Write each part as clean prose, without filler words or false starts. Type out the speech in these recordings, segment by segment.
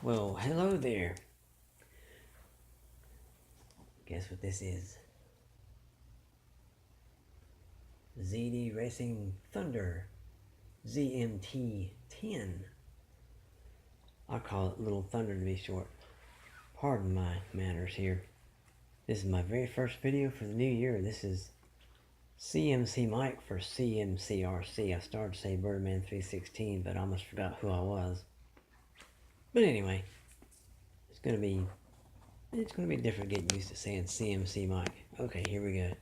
Well, hello there. Guess what this is? ZD Racing Thunder zmt-10. I'll call it Little Thunder to be short. Pardon my manners here. This is my very first video for the new year. This is CMC Mike for CMCRC. I started to say Birdman 316, but I almost forgot who I was. But anyway, it's gonna be different getting used to saying CMC Mike. Okay, here we go.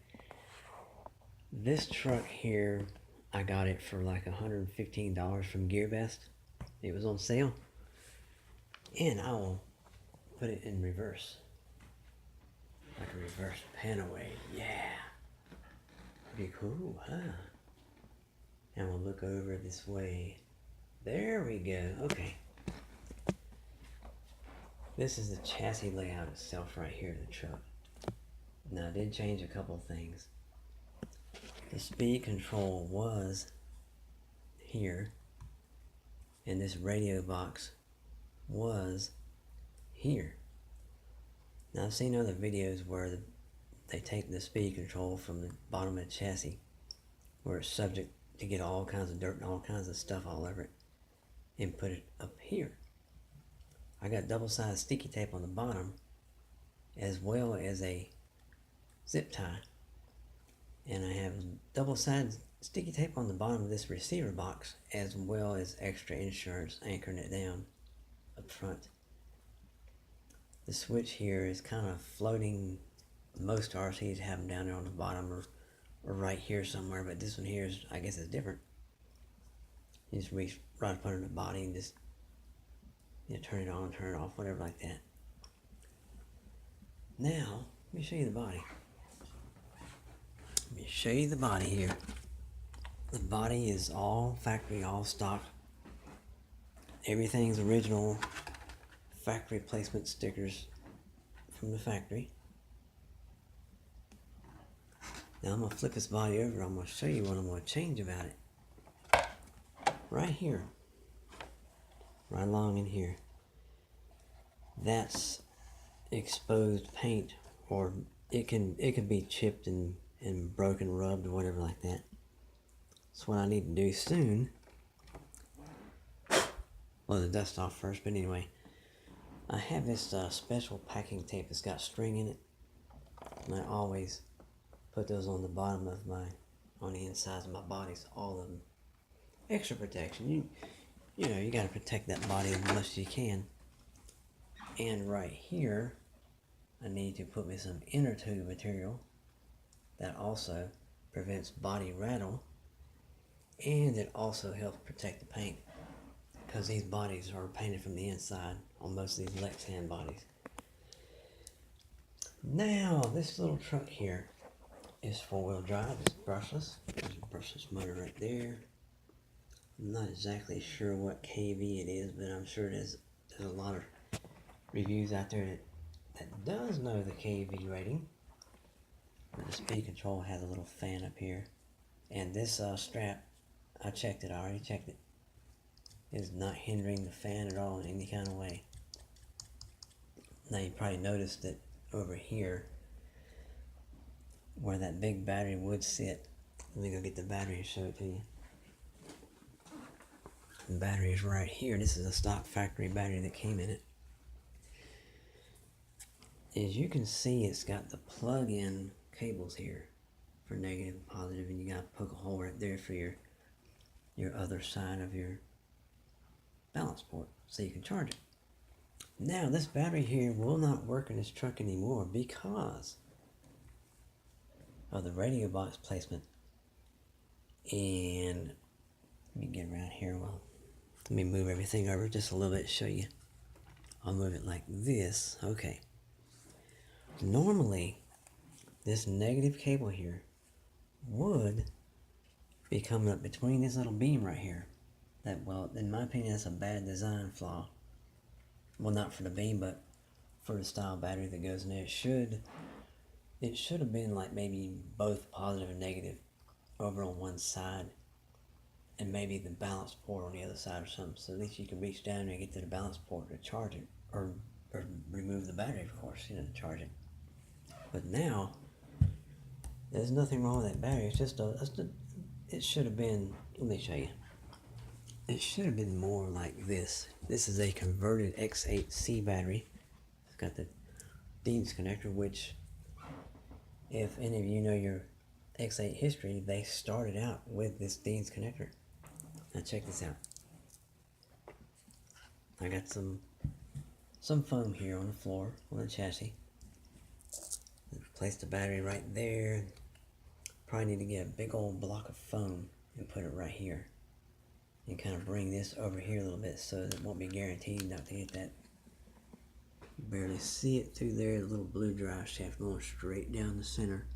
This truck here, I got it for like $115 from Gearbest. It was on sale. And I will put it in reverse. Like a reverse pan away. Yeah. Pretty cool, huh? And we'll look over this way. There we go. Okay. This is the chassis layout itself right here of the truck. Now I did change a couple things. The speed control was here, and this radio box was here. Now I've seen other videos where they take the speed control from the bottom of the chassis, where it's subject to get all kinds of dirt and all kinds of stuff all over it, and put it up here. I got double-sided sticky tape on the bottom, as well as a zip tie. And I have double-sided sticky tape on the bottom of this receiver box, as well as extra insurance anchoring it down up front. The switch here is kind of floating. Most RCs have them down there on the bottom or right here somewhere, but this one here is, I guess, is different. You just reach right up under the body and just turn it on, turn it off, whatever like that. Now, let me show you the body. Let me show you the body here. The body is all factory, all stock. Everything's original factory placement stickers from the factory. Now I'm going to flip this body over. I'm going to show you what I'm going to change about it. Right here. Right along in here. That's exposed paint, or it can be chipped and broken, rubbed, or whatever like that. That's what I need to do soon. Well, the dust off first, but anyway. I have this special packing tape that's got string in it. And I always put those on the bottom of on the insides of my bodies, all of them. Extra protection. You know, you got to protect that body as much as you can. And right here, I need to put me some inner tube material that also prevents body rattle, and it also helps protect the paint, because these bodies are painted from the inside on most of these Lexan bodies. Now, this little truck here is four-wheel drive. It's brushless. There's a brushless motor right there. I'm not exactly sure what KV it is, but I'm sure there's a lot of reviews out there that does know the KV rating. But the speed control has a little fan up here. And this strap, I already checked it. Is not hindering the fan at all in any kind of way. Now you probably noticed that over here, where that big battery would sit, let me go get the battery and show it to you. The battery is right here. This is a stock factory battery that came in it. As you can see, it's got the plug-in cables here for negative and positive, and you got to poke a hole right there for your other side of your balance port so you can charge it. Now this battery here will not work in this truck anymore because of the radio box placement. And let me get around here. Well, let me move everything over just a little bit to show you. I'll move it like this. Okay. Normally, this negative cable here would be coming up between this little beam right here. That, well, in my opinion, that's a bad design flaw. Well, not for the beam, but for the style battery that goes in there. It should have been like maybe both positive and negative over on one side. and maybe the balance port on the other side or something, so at least you can reach down there and get to the balance port to charge it, or remove the battery, of course, to charge it. But now, there's nothing wrong with that battery. It's just it should have been, let me show you. It should have been more like this. This is a converted X8C battery. It's got the Dean's connector, which, if any of you know your X8 history, they started out with this Dean's connector. Now check this out. I got some foam here on the floor, on the chassis. Place the battery right there. Probably need to get a big old block of foam and put it right here. And kind of bring this over here a little bit so that it won't be guaranteed not to hit that. You barely see it through there, the little blue drive shaft going straight down the center.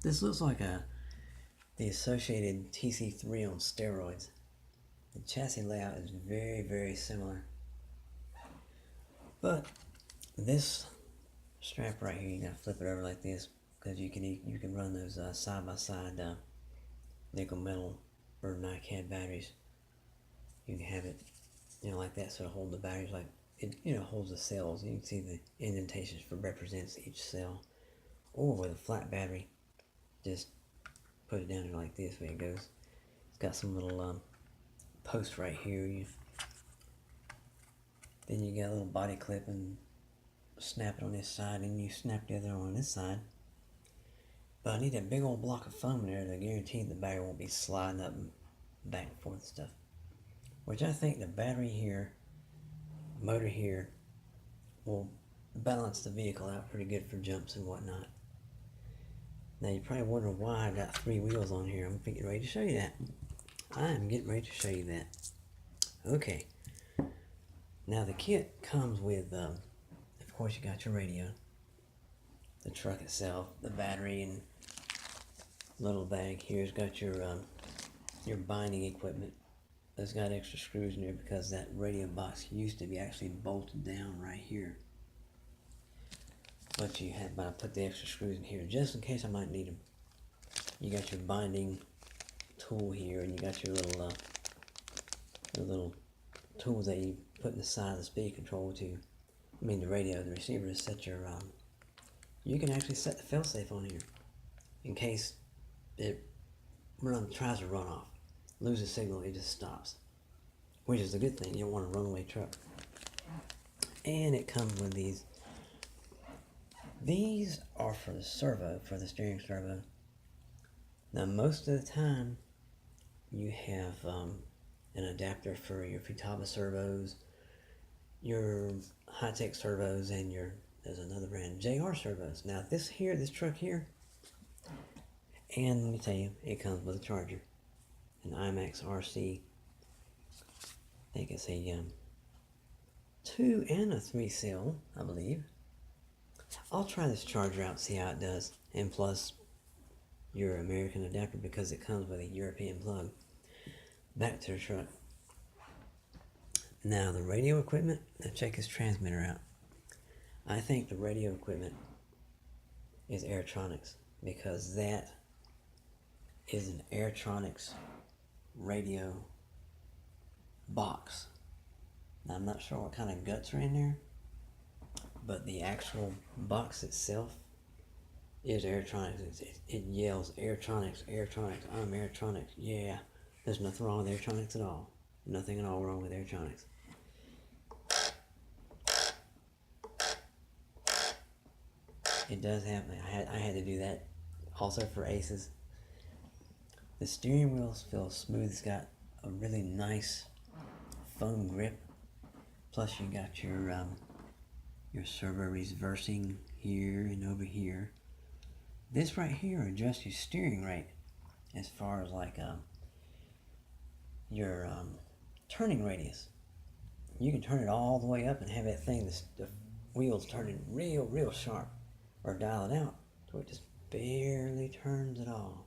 This looks like the associated TC3 on steroids. The chassis layout is very, very similar. But this strap right here, you gotta flip it over like this, because you can run those side by side nickel metal or NiCad batteries. You can have it, like that, so to hold the batteries like it, holds the cells. You can see the indentations for represents each cell. Or with a flat battery, just put it down there like this way it goes. It's got some little posts right here. Then you got a little body clip and snap it on this side, and you snap the other on this side. But I need a big old block of foam in there to guarantee the battery won't be sliding up and back and forth and stuff. Which I think the battery here, motor here, will balance the vehicle out pretty good for jumps and whatnot. Now you're probably wondering why I got 3 wheels on here. I'm getting ready to show you that. I am getting ready to show you that. Okay. Now the kit comes with, of course, you got your radio, the truck itself, the battery, and little bag here's got your binding equipment. It's got extra screws in there because that radio box used to be actually bolted down right here. But I put the extra screws in here just in case I might need them. You got your binding tool here, and you got your little tools that you put in the side of the speed control the radio, the receiver, to set your, you can actually set the failsafe on here in case it tries to run off. Loses signal, it just stops. Which is a good thing, you don't want a runaway truck. And it comes with these. These are for the servo, for the steering servo. Now most of the time, you have an adapter for your Futaba servos, your high-tech servos, and there's another brand, JR servos. Now this truck here, and let me tell you, it comes with a charger. An IMAX RC. I think it's a 2 and a 3 cell, I believe. I'll try this charger out, see how it does. And plus, your American adapter, because it comes with a European plug. Back to the truck. Now the radio equipment, now check this transmitter out. I think the radio equipment is Airtronics, because that is an Airtronics radio box. Now I'm not sure what kind of guts are in there, but the actual box itself is Airtronics. It yells Airtronics, Airtronics, I'm Airtronics. Yeah, there's nothing wrong with Airtronics at all. Nothing at all wrong with Airtronics. It does have, I had to do that also for Aces. The steering wheel feels smooth. It's got a really nice foam grip. Plus you got your servo reversing here and over here. This right here adjusts your steering rate as far as like your turning radius. You can turn it all the way up and have that thing, the wheels turning real sharp, or dial it out so it just barely turns at all.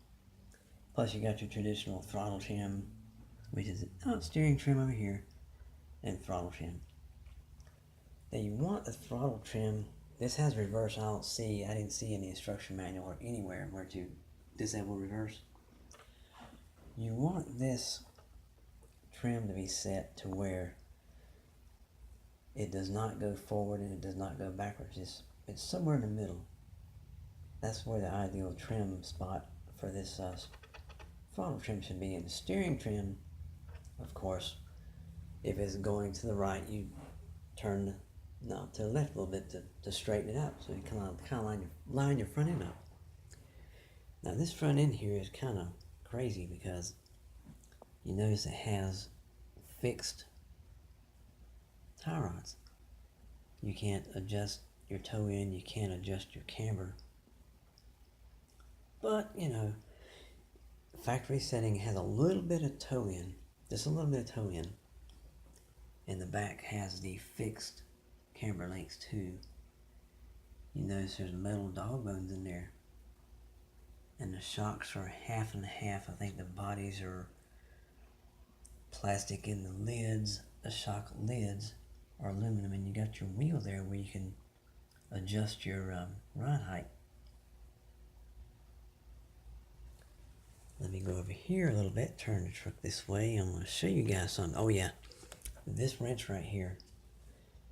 Plus you got your traditional throttle trim, which is steering trim over here, and throttle trim. Now you want the throttle trim. This has reverse. I didn't see in the instruction manual or anywhere where to disable reverse. You want this trim to be set to where it does not go forward and it does not go backwards. It's somewhere in the middle. That's where the ideal trim spot for this throttle trim should be. And the steering trim, of course, if it's going to the right, you turn the knob to the left a little bit to straighten it out, so you kind of line your front end up. Now this front end here is kind of crazy because you notice it has fixed tie rods. You can't adjust your toe in, you can't adjust your camber. But, you know, factory setting has a little bit of toe in, just a little bit of toe in. And the back has the fixed camber links too. You notice there's metal dog bones in there. And the shocks are half and half. I think the bodies are plastic in the lids. The shock lids are aluminum, and you got your wheel there where you can adjust your ride height. Let me go over here a little bit, turn the truck this way. I'm going to show you guys something. Oh yeah, this wrench right here,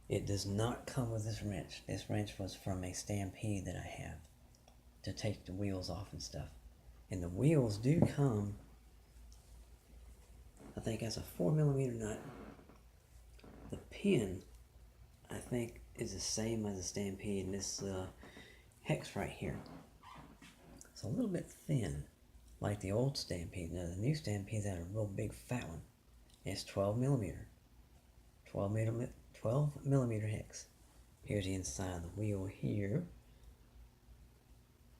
it does not come with this wrench. This wrench was from a Stampede that I have to take the wheels off and stuff. And the wheels do come, I think that's a 4mm nut. The pin, I think, is the same as the Stampede, and this hex right here. It's a little bit thin, like the old Stampede. Now the new Stampede's had a real big fat one. It's 12mm. 12mm hex. Here's the inside of the wheel here.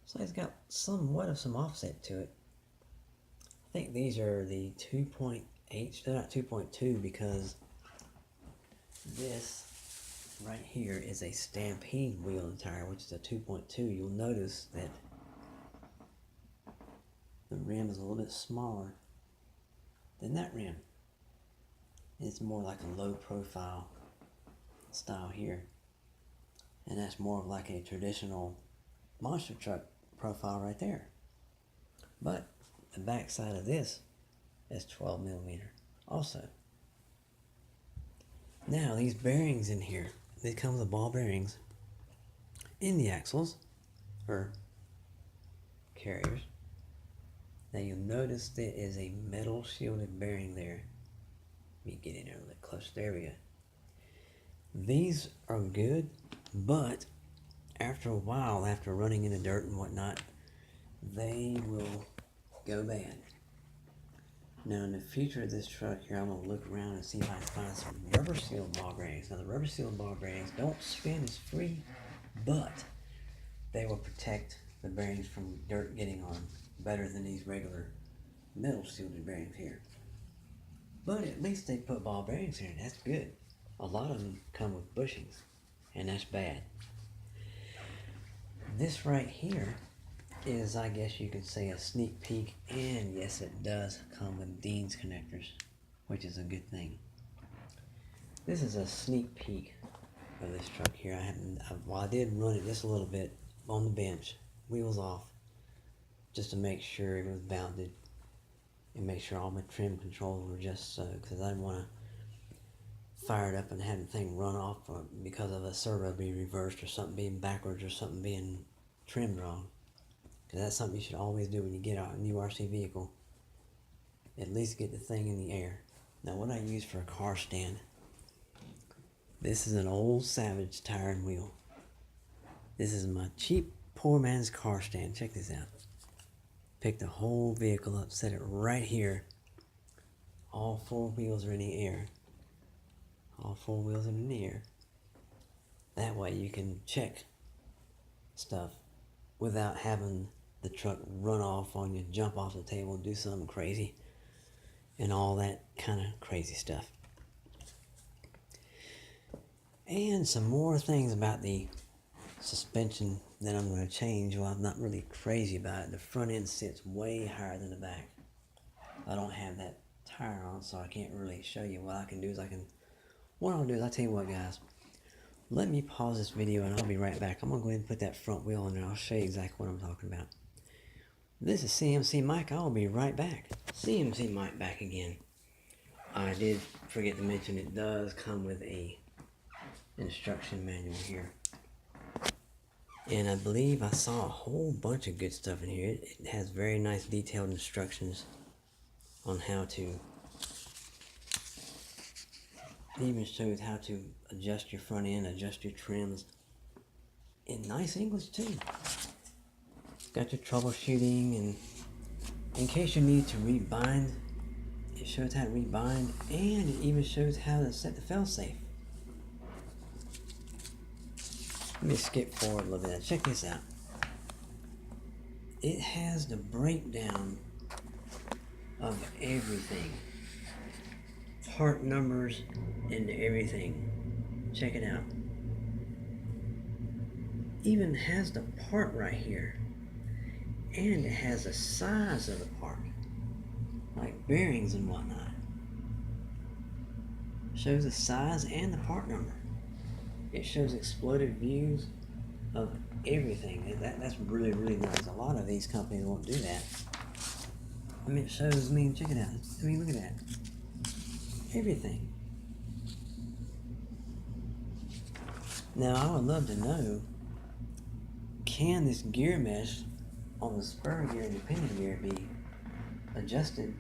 So it's got somewhat of some offset to it. I think these are the 2.8, they're not 2.2 because this right here is a Stampede wheel and tire, which is a 2.2. You'll notice that the rim is a little bit smaller than that rim. It's more like a low profile style here. And that's more of like a traditional monster truck profile right there. But the back side of this is 12mm also. Now these bearings in here, they come with ball bearings in the axles or carriers. Now you'll notice there is a metal shielded bearing there. Let me get in there a little bit closer. There we go. These are good, but after a while, after running in the dirt and whatnot, they will go bad. Now in the future of this truck here, I'm going to look around and see if I can find some rubber sealed ball bearings. Now the rubber sealed ball bearings don't spin as free, but they will protect the bearings from dirt getting on better than these regular metal shielded bearings here. But at least they put ball bearings here, and that's good. A lot of them come with bushings, and that's bad. This right here is, I guess you could say, a sneak peek, and yes, it does come with Dean's connectors, which is a good thing. This is a sneak peek of this truck here. I did run it just a little bit on the bench, wheels off, just to make sure it was bounded and make sure all my trim controls were just so, because I didn't want to fire it up and have the thing run off because of a servo being reversed or something being backwards or something being trimmed wrong. Because that's something you should always do when you get out a new RC vehicle. At least get the thing in the air. Now what I use for a car stand, this is an old Savage tire and wheel. This is my cheap poor man's car stand. Check this out. Pick the whole vehicle up, set it right here. All four wheels are in the air. All four wheels are in the air. That way you can check stuff without having the truck run off on you, jump off the table, do something crazy, and all that kind of crazy stuff. And some more things about the suspension that I'm going to change. Well, I'm not really crazy about it. The front end sits way higher than the back. I don't have that tire on, so I can't really show you. What I'll do is I'll tell you what, guys. Let me pause this video and I'll be right back. I'm going to go ahead and put that front wheel on there. I'll show you exactly what I'm talking about. This is CMC Mike. I'll be right back. CMC Mike back again. I did forget to mention it does come with a instruction manual here. And I believe I saw a whole bunch of good stuff in here. It has very nice detailed instructions on how to, it even shows how to adjust your front end, adjust your trims. In nice English too. Got your troubleshooting, and in case you need to rebind, it shows how to rebind, and it even shows how to set the failsafe. Let me skip forward a little bit. Check this out. It has the breakdown of everything. Part numbers and everything. Check it out. Even has the part right here. And it has the size of the part. Like bearings and whatnot. Shows the size and the part number. It shows exploded views of everything. That's really, really nice. A lot of these companies won't do that. I mean, it shows, check it out. Look at that. Everything. Now, I would love to know, can this gear mesh on the spur gear and the pinion gear be adjusted,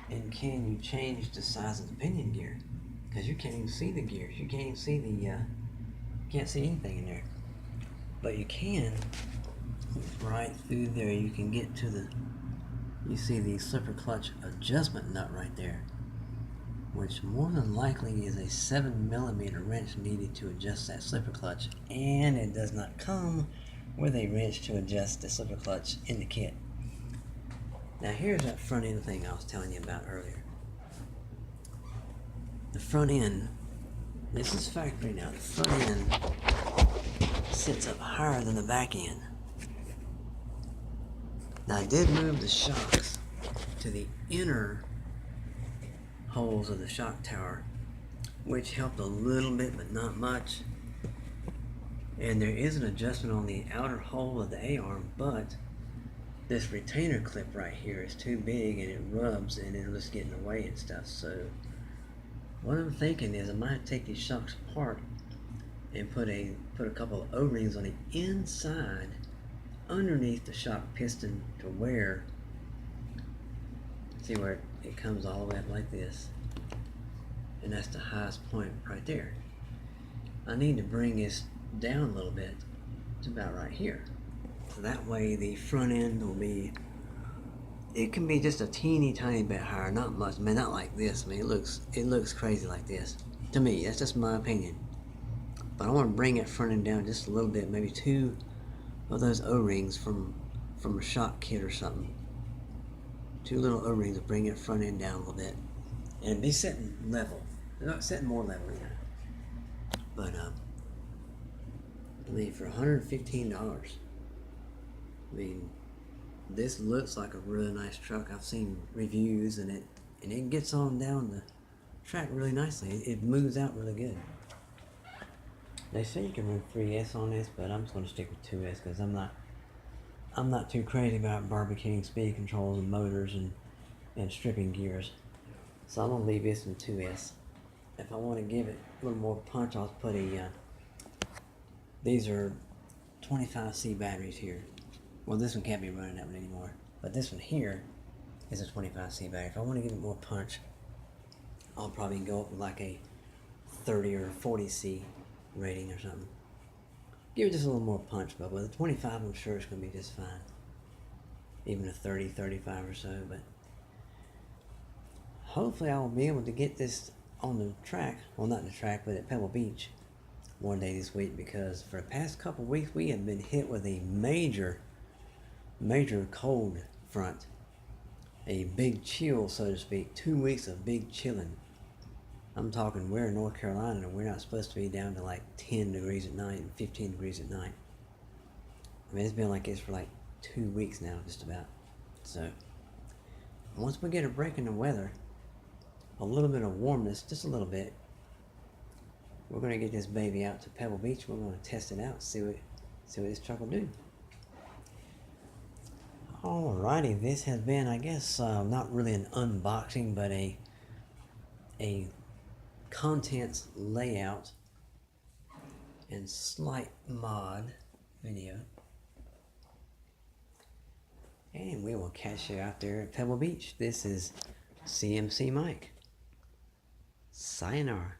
and can you change the size of the pinion gear? Because you can't even see the gears. You can't even see the, can't see anything in there. But you can, right through there, you can get to the, you see the slipper clutch adjustment nut right there, which more than likely is a 7mm wrench needed to adjust that slipper clutch, and it does not come with a wrench to adjust the slipper clutch in the kit. Now here's that front end thing I was telling you about earlier. The front end, this is factory now, the front end sits up higher than the back end. Now I did move the shocks to the inner holes of the shock tower, which helped a little bit but not much. And there is an adjustment on the outer hole of the A-arm, but this retainer clip right here is too big and it rubs and it'll just get in the way and stuff. So what I'm thinking is I might take these shocks apart and put a couple of O-rings on the inside underneath the shock piston to where, see where it comes all the way up like this, and that's the highest point right there. I need to bring this down a little bit to about right here, so that way the front end will be, it can be just a teeny tiny bit higher, not much, not like this. It looks crazy like this to me. That's just my opinion. But I want to bring it front end down just a little bit, maybe 2 of those O-rings from a shock kit or something. 2 little O-rings to bring it front end down a little bit, and be setting level. They're not setting more level, you know. But for $115, this looks like a really nice truck. I've seen reviews, and it gets on down the track really nicely. It moves out really good. They say you can run 3S on this, but I'm just going to stick with 2S because I'm not too crazy about barbecuing speed controls and motors and stripping gears. So I'm going to leave this in 2S. If I want to give it a little more punch, I'll put these are 25C batteries here. Well, this one can't be running that one anymore, but this one here is a 25C battery. If I want to give it more punch, I'll probably go up with like a 30 or 40C rating or something. Give it just a little more punch, but with a 25 I'm sure it's going to be just fine. Even a 30, 35 or so, but hopefully I will be able to get this on the track, well not the track, but at Pebble Beach one day this week, because for the past couple of weeks we have been hit with a major cold front, a big chill, so to speak. 2 weeks of big chilling. I'm talking, we're in North Carolina and we're not supposed to be down to like 10 degrees at night and 15 degrees at night. It's been like this for like 2 weeks now, just about. So once we get a break in the weather, a little bit of warmness, just a little bit, we're going to get this baby out to Pebble Beach. We're going to test it out, see what this truck will do. Alrighty, this has been, I guess, not really an unboxing, but a a contents layout and slight mod video. And we will catch you out there at Pebble Beach. This is CMC Mike. Sayonara.